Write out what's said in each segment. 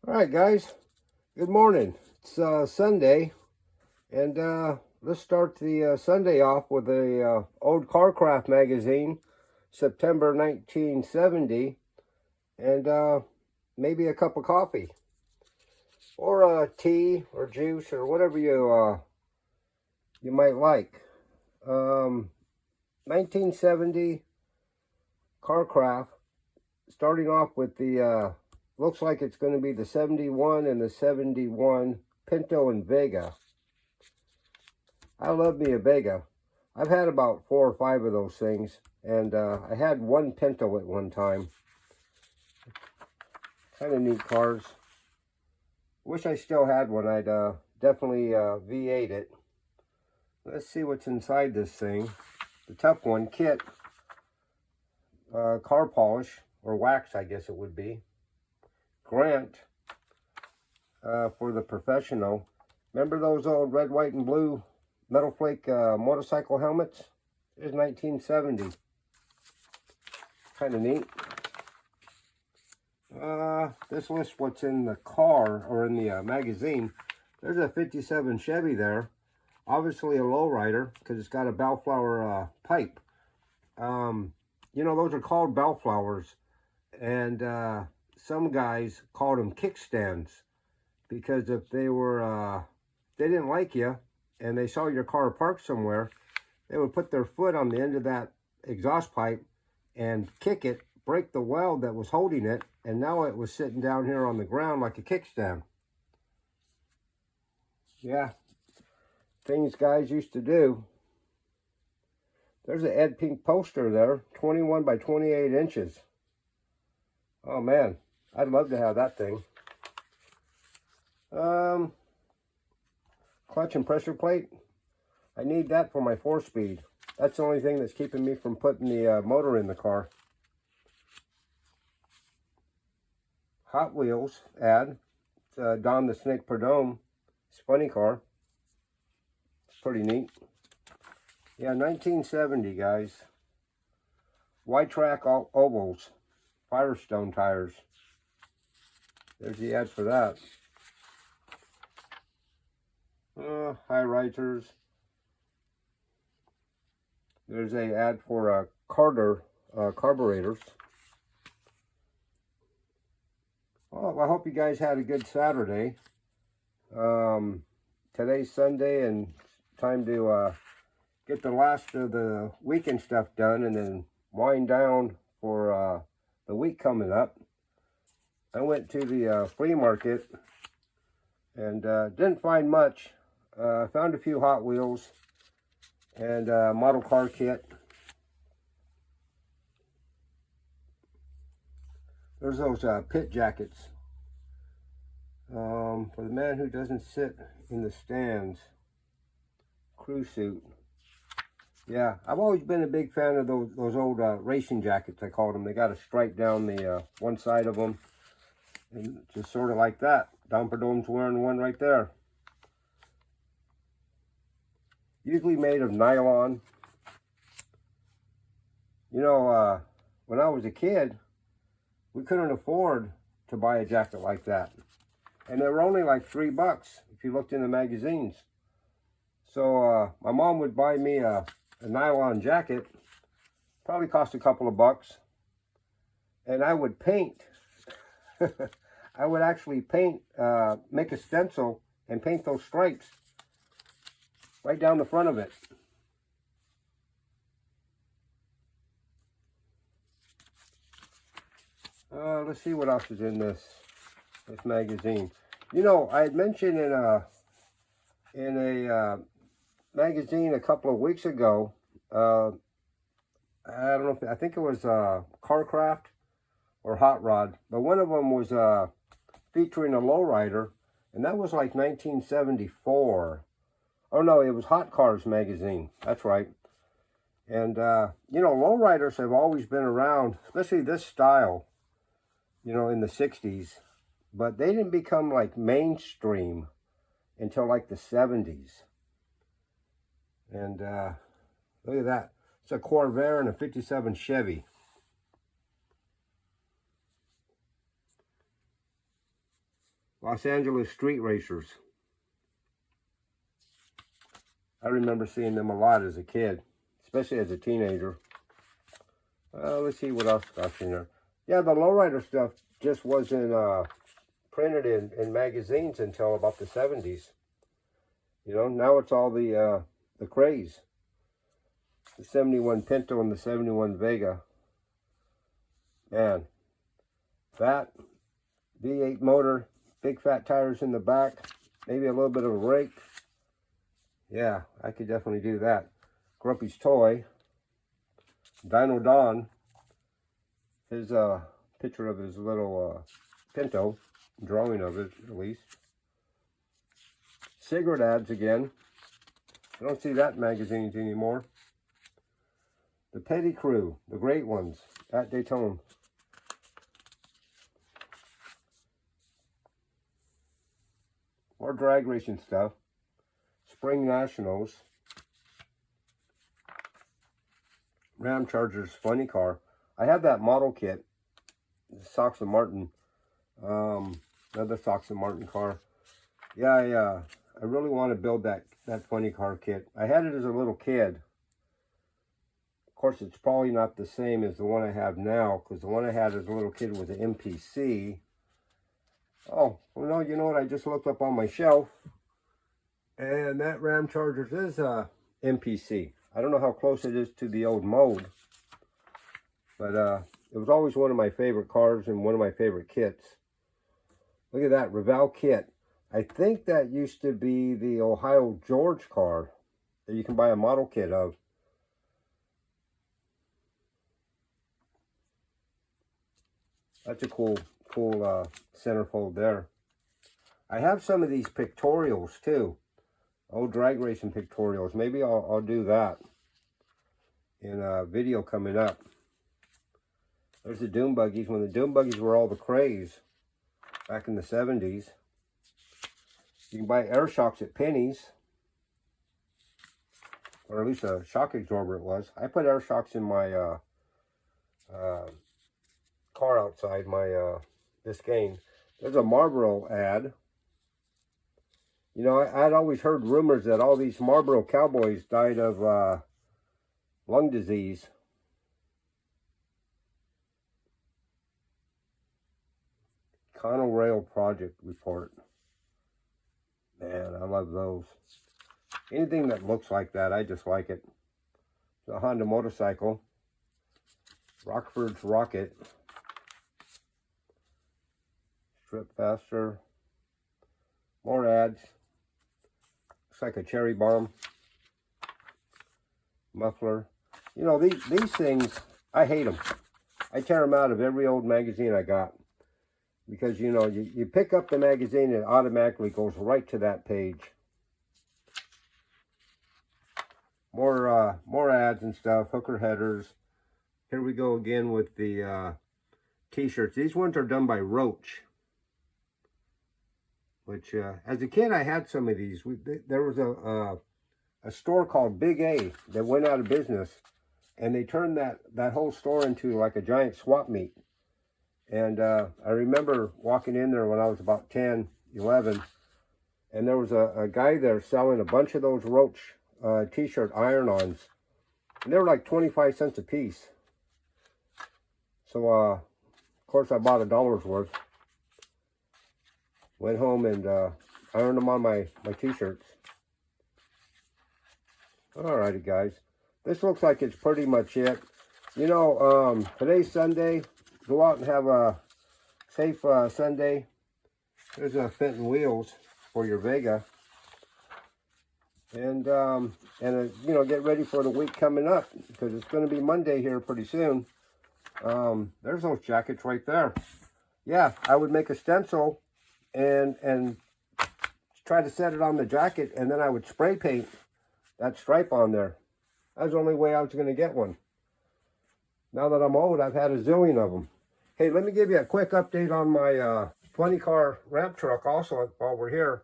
All right, guys. Good morning. It's Sunday, and let's start the Sunday off with a old Carcraft magazine, September 1970, and maybe a cup of coffee, or tea, or juice, or whatever you might like. 1970 Carcraft, starting off with the looks like it's going to be the 71 and the 71 Pinto and Vega. I love me a Vega. I've had about 4 or 5 of those things, and I had one Pinto at one time. Kind of neat cars. Wish I still had one. I'd definitely V8 it. Let's see what's inside this thing. The tough one, kit, car polish, or wax I guess it would be. Grant for the professional. Remember those old red, white, and blue metal flake motorcycle helmets? It was 1970. Kind of neat. This lists what's in the car, or in the magazine. There's a 57 Chevy there. Obviously a lowrider, because it's got a bellflower pipe. You know, those are called bellflowers. And some guys called them kickstands, because if they were, they didn't like you and they saw your car parked somewhere, they would put their foot on the end of that exhaust pipe and kick it, break the weld that was holding it, and now it was sitting down here on the ground like a kickstand. Yeah, things guys used to do. There's an Ed Pink poster there, 21 by 28 inches. Oh man, I'd love to have that thing. Clutch and pressure plate. I need that for my 4-speed. That's the only thing that's keeping me from putting the motor in the car. Hot Wheels ad. It's Don the Snake Perdome. It's a funny car. It's pretty neat. Yeah, 1970, guys. White track ovals. Firestone tires. There's the ad for that. High risers. There's a ad for Carter carburetors. Well, I hope you guys had a good Saturday. Today's Sunday, and time to get the last of the weekend stuff done, and then wind down for the week coming up. I went to the flea market and didn't find much. Found a few Hot Wheels and model car kit. There's those pit jackets for the man who doesn't sit in the stands. Crew suit. Yeah, I've always been a big fan of those old racing jackets, I called them. They got a stripe down the one side of them. And just sort of like that. Don Perdome's wearing one right there. Usually made of nylon. You know, when I was a kid, we couldn't afford to buy a jacket like that. And they were only like $3 if you looked in the magazines. So my mom would buy me a nylon jacket. Probably cost a couple of bucks. And I would paint. I would actually paint, make a stencil and paint those stripes right down the front of it. Let's see what else is in this magazine. You know, I had mentioned in a magazine a couple of weeks ago. I don't know if I think it was Carcraft or Hot Rod, but one of them was featuring a lowrider, and that was like 1974. Oh no, it was Hot Cars magazine. That's right. And you know, lowriders have always been around, especially this style, you know, in the 60s, but they didn't become like mainstream until like the 70s. And look at that. It's a Corvair and a 57 Chevy. Los Angeles street racers. I remember seeing them a lot as a kid, especially as a teenager. Let's see what else got in there. Yeah, the lowrider stuff just wasn't printed in magazines until about the 70s. You know, now it's all the craze. The 71 Pinto and the 71 Vega. Man, that V8 motor, big fat tires in the back, maybe a little bit of a rake. Yeah, I could definitely do that. Grumpy's Toy. Dino Don. His picture of his little Pinto. Drawing of it, at least. Cigarette ads again. I don't see that in magazines anymore. The Petty Crew. The great ones. At Daytona. More drag racing stuff. Spring Nationals. Ram Chargers funny car. I have that model kit. Sox and Martin. Another Sox and Martin car. Yeah, I really want to build that funny car kit. I had it as a little kid. Of course, it's probably not the same as the one I have now, because the one I had as a little kid was an MPC. Oh, well, no, you know what? I just looked up on my shelf, and that Ram Chargers is a MPC. I don't know how close it is to the old mode, but it was always one of my favorite cars and one of my favorite kits. Look at that, Revell kit. I think that used to be the Ohio George car that you can buy a model kit of. That's a cool centerfold there. I have some of these pictorials too. Old drag racing pictorials. Maybe I'll do that in a video coming up. There's the Doom Buggies, when the Doom Buggies were all the craze back in the 70s. You can buy air shocks at Penny's, or at least a shock absorber it was. I put air shocks in my car outside, my Biscayne. There's a Marlboro ad. You know, I'd always heard rumors that all these Marlboro cowboys died of lung disease. Connell Rail Project Report. Man, I love those. Anything that looks like that, I just like it. The Honda motorcycle. Rockford's Rocket. Strip Faster. More ads. Looks like a cherry bomb. Muffler. You know, these things, I hate them. I tear them out of every old magazine I got. Because, you know, you pick up the magazine and it automatically goes right to that page. More ads and stuff. Hooker headers. Here we go again with the t-shirts. These ones are done by Roach. Which, as a kid, I had some of these. There was a store called Big A that went out of business. And they turned that whole store into like a giant swap meet. And I remember walking in there when I was about 10, 11, and there was a guy there selling a bunch of those Roach t-shirt iron-ons. And they were like 25 cents a piece. So, of course, I bought $1 worth. Went home and ironed them on my t-shirts. Alrighty, guys. This looks like it's pretty much it. You know, today's Sunday. Go out and have a safe Sunday. There's a Fenton wheels for your Vega. And you know, get ready for the week coming up, because it's going to be Monday here pretty soon. There's those jackets right there. Yeah, I would make a stencil and try to set it on the jacket, and then I would spray paint that stripe on there. That's the only way I was going to get one. Now that I'm old, I've had a zillion of them. Hey, let me give you a quick update on my 20 car ramp truck also while we're here.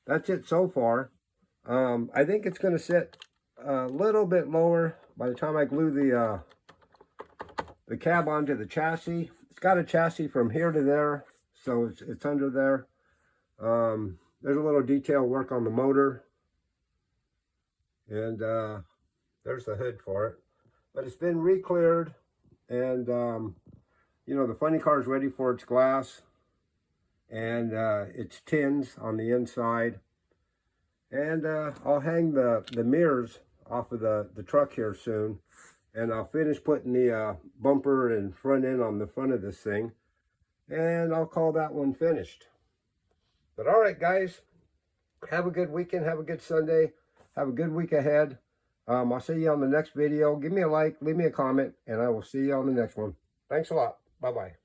That's it so far. I think it's going to sit a little bit lower by the time I glue the cab onto the chassis. It's got a chassis from here to there, so it's under there. There's a little detail work on the motor, and there's the hood for it. But it's been re-cleared, and you know, the funny car is ready for its glass, and its tins on the inside. And I'll hang the mirrors off of the truck here soon, and I'll finish putting the bumper and front end on the front of this thing, and I'll call that one finished. But all right, guys, have a good weekend, have a good Sunday, have a good week ahead. I'll see you on the next video. Give me a like, leave me a comment, and I will see you on the next one. Thanks a lot. Bye-bye.